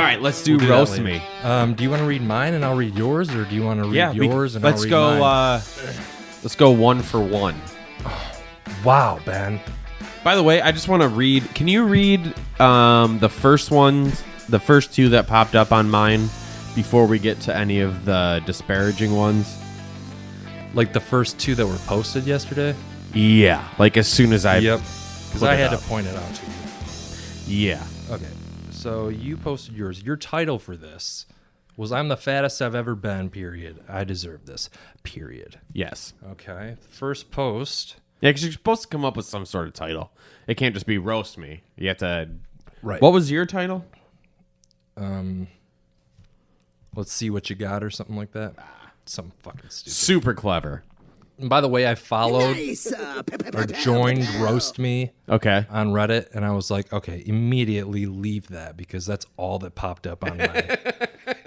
right, let's do that roast later. me. Do you want to read mine and I'll read yours, or do you want to read yours and let's I'll read go. mine? Let's go 1 for 1. Wow, Ben. By the way, I just want to read. Can you read the first ones, the first 2 that popped up on mine, before we get to any of the disparaging ones? Like the first 2 that were posted yesterday? Yeah, like as soon as I. Yep. Because put I it had up. to point it out to you. Yeah. Okay. So you posted yours. Your title for this was "I'm the fattest I've ever been, period. I deserve this, period." Yes. Okay. First post. Yeah, because you're supposed to come up with some sort of title. It can't just be roast me. You have to. Right. What was your title? Let's see what you got or something like that. Something fucking stupid. Super clever. And by the way, I followed or joined Roast Me Okay. on Reddit, and I was like, okay, immediately leave that because that's all that popped up on mine.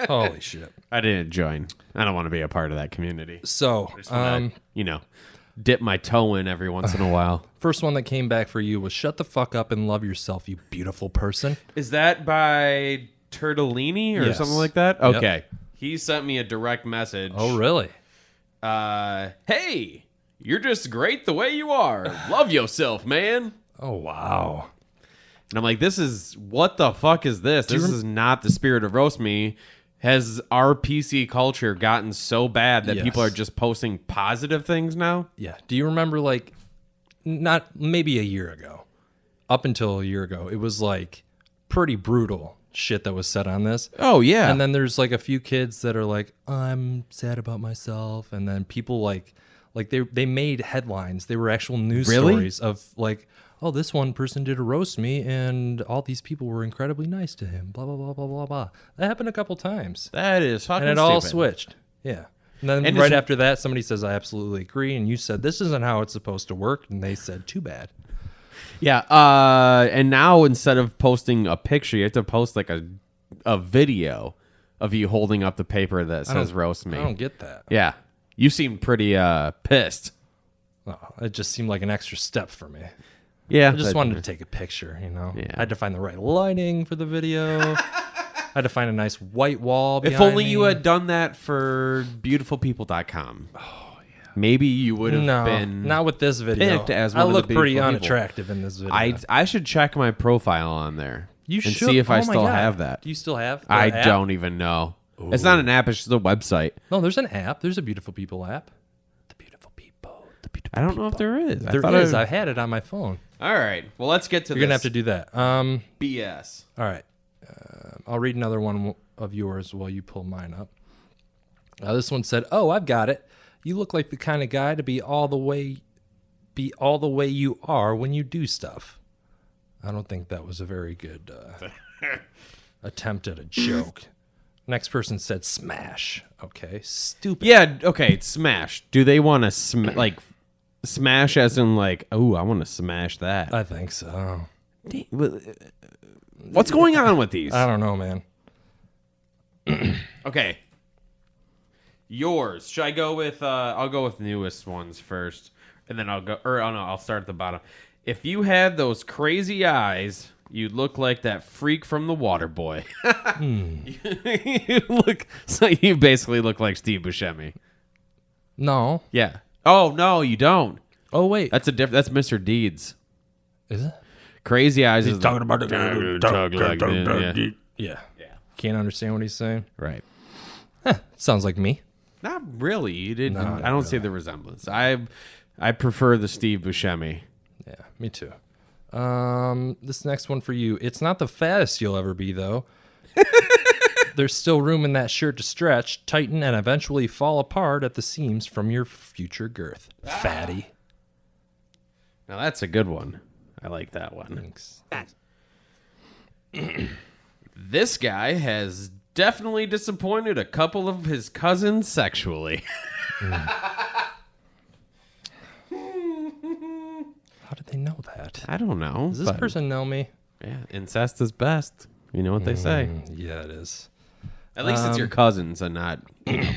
Holy shit. I didn't join. I don't want to be a part of that community. So, Just wanna, dip my toe in every once in a while. first one that came back for you was "Shut the fuck up and love yourself, you beautiful person." Is that by Turtellini or Yes. something like that? Yep. Okay. He sent me a direct message. Oh, really? Hey, you're just great the way you are. Love yourself, man. Oh, wow. And I'm like, what the fuck is this? This is not the spirit of roast me. Has our PC culture gotten so bad that Yes. people are just posting positive things now? Yeah. Do you remember, like, not maybe a year ago, up until a year ago, it was like pretty brutal shit that was said on this. Oh, yeah. And then there's like a few kids that are like, "I'm sad about myself," and then people like they made headlines. They were actual news Really? stories of like, "Oh, this one person did a roast me, and all these people were incredibly nice to him." Blah blah blah blah blah blah. That happened a couple times, That is fucking and it all stupid. switched. Yeah. And then And right it's- after that, somebody says, "I absolutely agree," and you said, "This isn't how it's supposed to work," and they said, "Too bad." Yeah, and now instead of posting a picture, you have to post like a video of you holding up the paper that says roast me. I don't get that. Yeah. You seem pretty pissed. Oh, it just seemed like an extra step for me. Yeah. I just wanted to take a picture, you know. Yeah. I had to find the right lighting for the video. I had to find a nice white wall behind If only me. you had done that for beautifulpeople.com. Oh, yeah. Maybe you would have No, been not with this video. picked as I one of the look pretty beautiful people. unattractive in this video. I should check my profile on there. you and should see if I oh my still God. have that. Do you still have the I app? don't even know. It's not an app, it's just a website. No, there's an app. There's a Beautiful People app. The Beautiful People. The Beautiful I don't know if there is. There is. I had it on my phone. All right. Well, let's get to You're going to have to do that. BS. All right. I'll read another one of yours while you pull mine up. This one said, "Oh, I've got it. You look like the kind of guy to be all the way you are when you do stuff." I don't think that was a very good attempt at a joke. Next person said smash. Okay, stupid. Yeah, okay, smash. Do they want to smash as in like, oh, I want to smash that? I think so. What's going on with these? I don't know, man. Okay. Yours. Should I go with I'll go with newest ones first, and then I'll start at the bottom. If you had those crazy eyes, you'd look like that freak from The Waterboy. You basically look like Steve Buscemi. No. Yeah. Oh no, you don't. Oh wait. That's That's Mr. Deeds. Is it? Crazy eyes is talking about talk like this, yeah. Yeah. Can't understand what he's saying. Right. Sounds like me. Not really. You didn't. No, not I don't see the resemblance. I prefer the Steve Buscemi. Yeah, me too. This next one for you. It's not the fattest you'll ever be, though. There's still room in that shirt to stretch, tighten, and eventually fall apart at the seams from your future girth. Fatty. Now that's a good one. I like that one. Thanks. This guy has definitely disappointed a couple of his cousins sexually. How did they know that? I don't know. Does this person know me? Yeah, incest is best. You know what they say. Yeah, it is. At least it's your cousins and not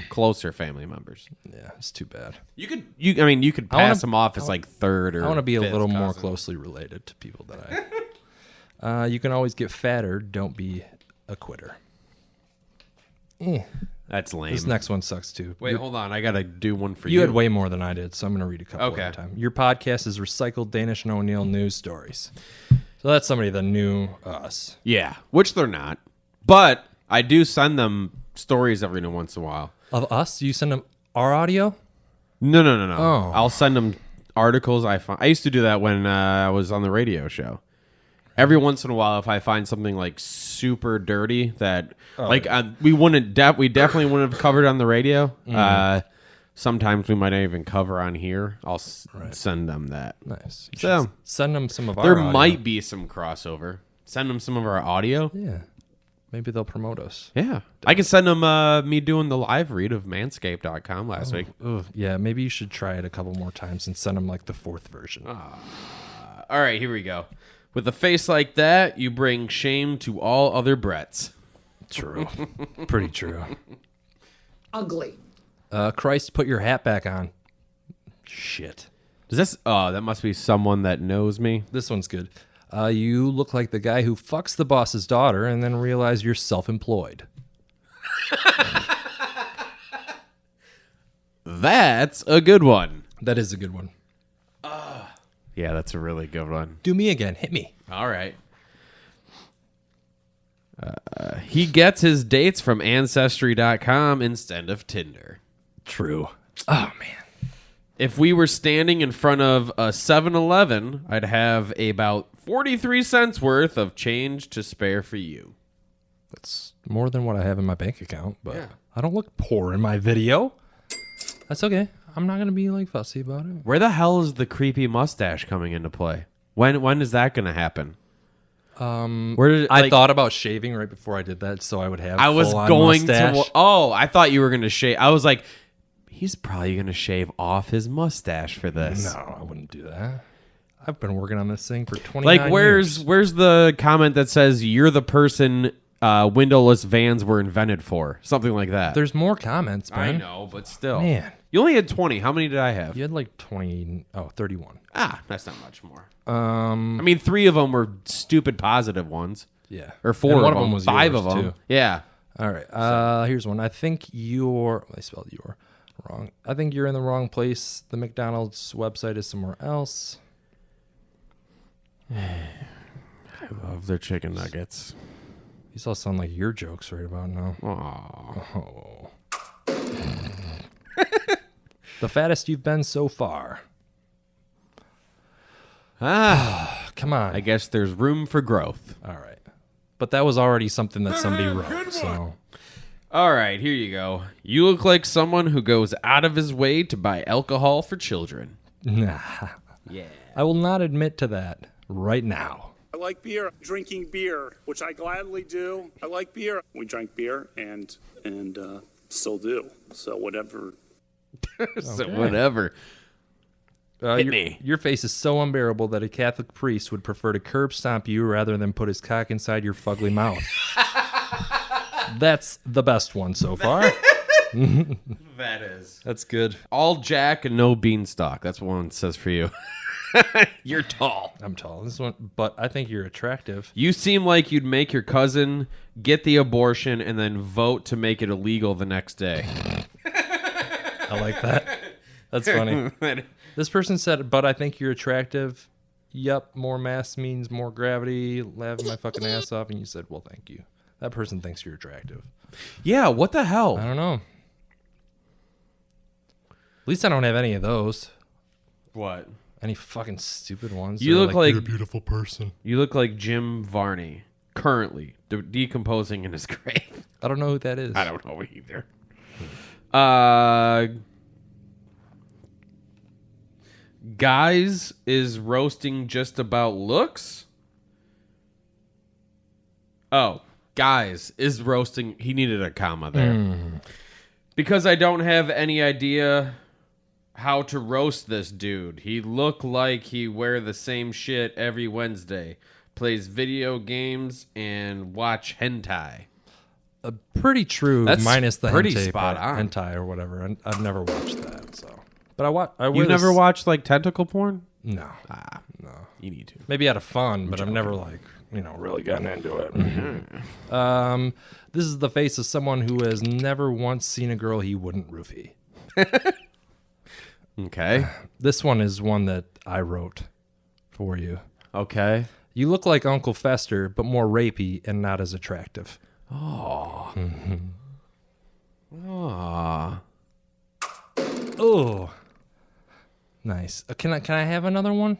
closer family members. Yeah, it's too bad. You could pass them off as like third or I want to be a fifth little more cousin. closely related to people that I. You can always get fatter. Don't be a quitter. That's lame. This next one sucks too. Wait, hold on. I got to do one for you. You had way more than I did, so I'm going to read a couple Okay. at a time. Your podcast is recycled Danish and O'Neill news stories. So that's somebody that knew us. Yeah, which they're not. But I do send them stories every once in a while. Of us? Do you send them our audio? No. Oh. I'll send them articles I find. I used to do that when I was on the radio show. Every once in a while, if I find something like super dirty that we definitely wouldn't have covered on the radio. Sometimes we might not even cover on here. I'll send them that. Nice. You So should send them some of our there audio. might be some crossover. Send them some of our audio. Yeah. Maybe they'll promote us. Yeah, I can send them me doing the live read of Manscaped.com last week. Ugh. Yeah, maybe you should try it a couple more times and send them like the 4th version. All right, here we go. With a face like that, you bring shame to all other Bretts. True. Pretty true. Ugly. Christ, put your hat back on. Shit. Does this? Oh, that must be someone that knows me. This one's good. You look like the guy who fucks the boss's daughter and then realize you're self-employed. That's a good one. That is a good one. Yeah, that's a really good one. Do me again. Hit me. All right. He gets his dates from Ancestry.com instead of Tinder. True. Oh, man. If we were standing in front of a 7-Eleven, I'd have about 43 cents worth of change to spare for you. That's more than what I have in my bank account, but Yeah. I don't look poor in my video. That's okay. I'm not going to be like fussy about it. Where the hell is the creepy mustache coming into play? When is that going to happen? Where did I thought about shaving right before I did that, so I would have. I was full-on going mustache. to. Oh, I thought you were going to shave. I was like, he's probably going to shave off his mustache for this. No, I wouldn't do that. I've been working on this thing for 29 Like, years. where's the comment that says you're the person windowless vans were invented for? Something like that. There's more comments, I man. know, but still. Man. You only had 20. How many did I have? You had like 31. That's not much more. Um, I mean, 3 of them were stupid positive ones. yeah. Or 4 And of one them. of them was 5 yours, of them. too. Yeah. All right. Here's one. I think I spelled your wrong. I think you're in the wrong place. The McDonald's website is somewhere else. I love their chicken nuggets. These all sound like your jokes right about now. Aww. Oh. The fattest you've been so far. Come on. I guess there's room for growth. All right. But that was already something that somebody wrote. So All right, here you go. You look like someone who goes out of his way to buy alcohol for children. nah. Yeah. I will not admit to that right now. I like beer, drinking beer, which I gladly do. I like beer. We drank beer and still do. So whatever. So whatever. Hit me. Your face is so unbearable that a Catholic priest would prefer to curb stomp you rather than put his cock inside your fugly mouth. That's the best one so far. That is. That's good. All Jack and no beanstalk. That's what one says for you. You're tall. I'm tall. This one, but I think you're attractive. You seem like you'd make your cousin get the abortion and then vote to make it illegal the next day. I like that. That's funny. This person said, but I think you're attractive. Yup, more mass means more gravity. Laughing my fucking ass off. And you said, well, thank you. That person thinks you're attractive. Yeah, what the hell? I don't know. At least I don't have any of those. What? Any fucking stupid ones. You They're look like you're a beautiful person. You look like Jim Varney, currently decomposing in his grave. I don't know who that is. I don't know either. Guys is roasting just about looks. Oh, guys is roasting. He needed a comma there. Because I don't have any idea how to roast this dude. He look like he wear the same shit every Wednesday. Plays video games and watch hentai. Pretty true. That's minus the pretty hentai spot part, on. hentai or whatever. And I've never watched that. So, but I wear You never this- watched like tentacle porn? No, no. You need to. Maybe out of fun, but I've never really gotten into it. This is the face of someone who has never once seen a girl he wouldn't roofie. Okay. This one is one that I wrote for you. Okay. You look like Uncle Fester, but more rapey and not as attractive. Aw. Oh, nice. Can I have another one?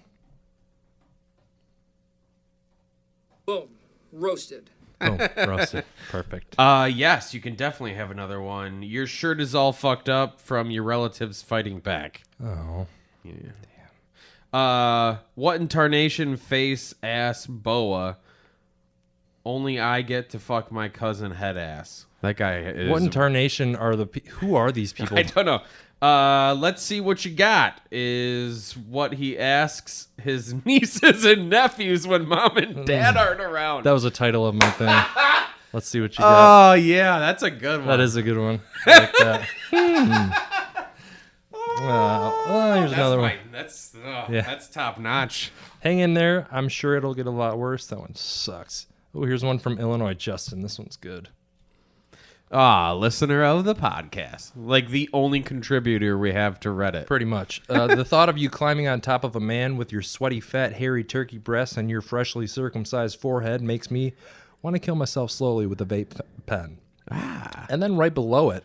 Boom. Roasted. Oh, roasted. Perfect. Yes, you can definitely have another one. Your shirt is all fucked up from your relatives fighting back. Oh, Yeah. What in tarnation face ass boa? Only I get to fuck my cousin head ass. That guy is. what in tarnation are who are these people? I don't know. Let's see what you got. Is what he asks his nieces and nephews when mom and dad aren't around. That was the title of my thing. Let's see what you got. Oh yeah, that's a good one. That is a good one. I like that. Here's another one. That's top notch. Hang in there. I'm sure it'll get a lot worse. That one sucks. Oh, here's one from Illinois, Justin. This one's good. Listener of the podcast, like the only contributor we have to Reddit. Pretty much. The thought of you climbing on top of a man with your sweaty, fat, hairy turkey breasts and your freshly circumcised forehead makes me want to kill myself slowly with a vape pen. And then right below it,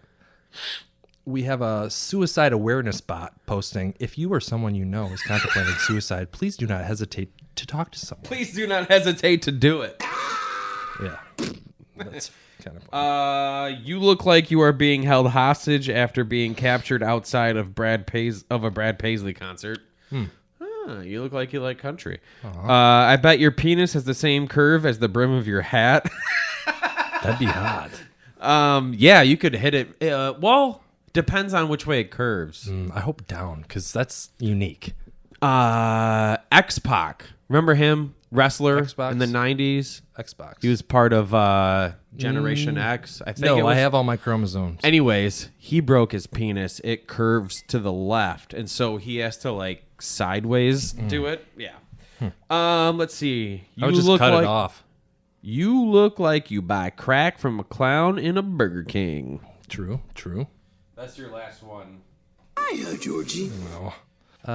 we have a suicide awareness bot posting, if you or someone you know is contemplating suicide, please do not hesitate to talk to someone. Please do not hesitate to do it. Yeah. That's kind of funny. You look like you are being held hostage after being captured outside of a Brad Paisley concert. You look like you like country. I bet your penis has the same curve as the brim of your hat. That'd be hot. Yeah, you could hit it. Well, depends on which way it curves. I hope down, because that's unique. X-Pac. Remember him? Wrestler Xbox? in the 90s. Xbox. He was part of Generation X. I think it No, was. I have all my chromosomes. Anyways, he broke his penis. It curves to the left, and so he has to like sideways do it. Yeah. Let's see. I would just cut it off. You look like you buy crack from a clown in a Burger King. True. That's your last one. Hiya, Georgie. No.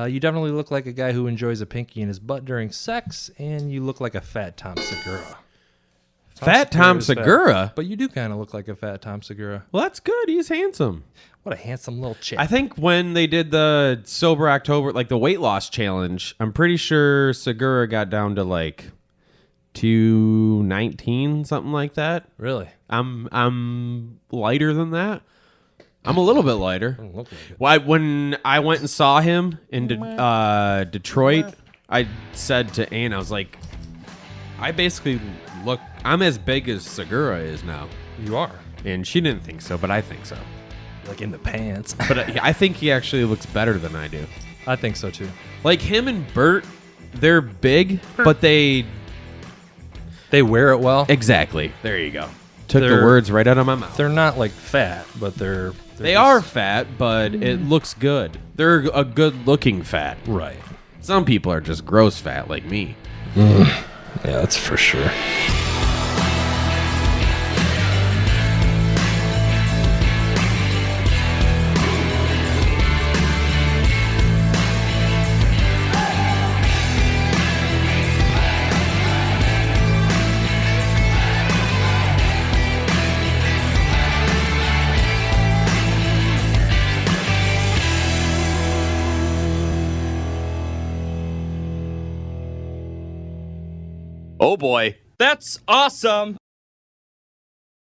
You definitely look like a guy who enjoys a pinky in his butt during sex, and you look like a fat Tom Segura. Fat Tom is fat, Segura? but you do kind of look like a fat Tom Segura. Well, that's good. He's handsome. What a handsome little chick. I think when they did the Sober October, like the weight loss challenge, I'm pretty sure Segura got down to like 219, something like that. Really? I'm lighter than that. I'm a little bit lighter. Doesn't look like it. Why? When I went and saw him in Detroit, I said to Ann, I was like, I basically look, I'm as big as Segura is now. You are. And she didn't think so, but I think so. Like in the pants. But I think he actually looks better than I do. I think so too. Like him and Bert, they're big, but they... They wear it well. Exactly. There you go. Took the They're- words right out of my mouth. They're not like fat, but they're They just- are fat, but it looks good. They're a good-looking fat. right. Some people are just gross fat, like me. Yeah, that's for sure. Oh boy. That's awesome.